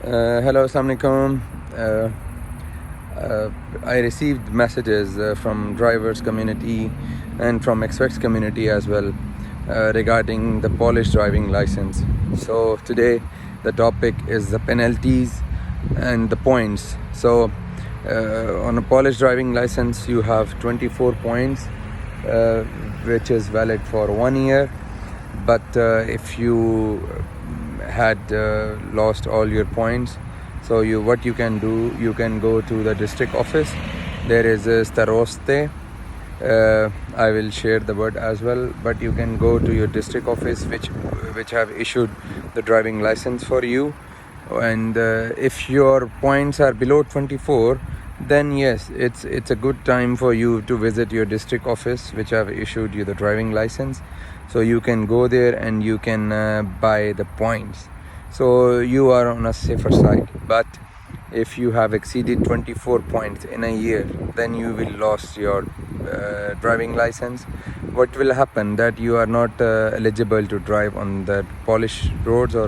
Hello, Assalamu alaikum. I received messages from drivers community and from experts community as well regarding the Polish driving license. So today the topic is the penalties and the points. So on a Polish driving license you have 24 points uh, which is valid for 1 year, but if you had lost all your points, so what you can do, you can go to the district office. There is a staroste. I will share the word as well, but you can go to your district office which have issued the driving license for you. And if your points are below 24, then yes, it's a good time for you to visit your district office which have issued you the driving license. So you can go there and you can buy the points, so you are on a safer side. But if you have exceeded 24 points in a year, then you will lose your driving license. What will happen that you are not eligible to drive on the Polish roads, or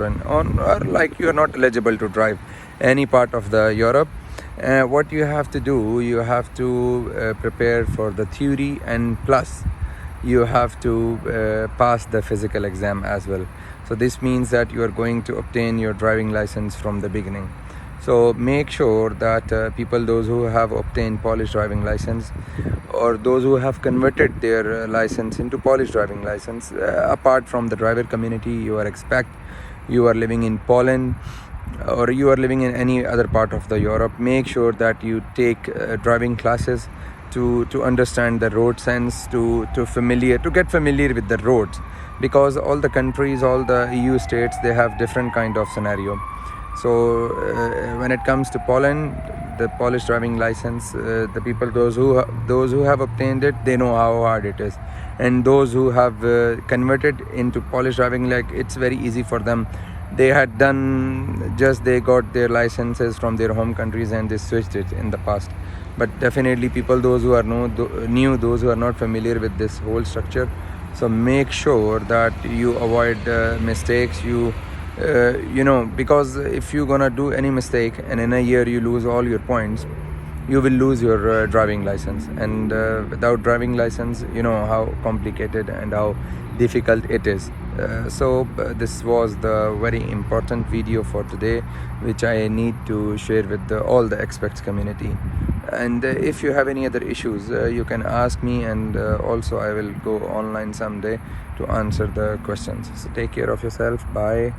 like you are not eligible to drive any part of the Europe. What you have to do, you have to prepare for the theory, and plus you have to pass the physical exam as well. So this means that you are going to obtain your driving license from the beginning. So make sure that people, those who have obtained Polish driving license, or those who have converted their license into Polish driving license, apart from the driver community, you are living in Poland, or you are living in any other part of the Europe, make sure that you take driving classes to understand the road sense, to get familiar with the roads, because all the countries, all the EU states, they have different kind of scenario. So when it comes to Poland, the Polish driving license, the people, those who have obtained it, they know how hard it is, and those who have converted into Polish driving, like, it's very easy for them. They had done, just they got their licenses from their home countries and they switched it in the past. But definitely people, those who are new, those who are not familiar with this whole structure, so make sure that you avoid mistakes. Because if you're gonna do any mistake and in a year you lose all your points, you will lose your driving license. And without driving license, you know how complicated and how difficult it is. So this was the very important video for today, which I need to share with all the experts community. And if you have any other issues, you can ask me, and also I will go online someday to answer the questions. So take care of yourself. Bye.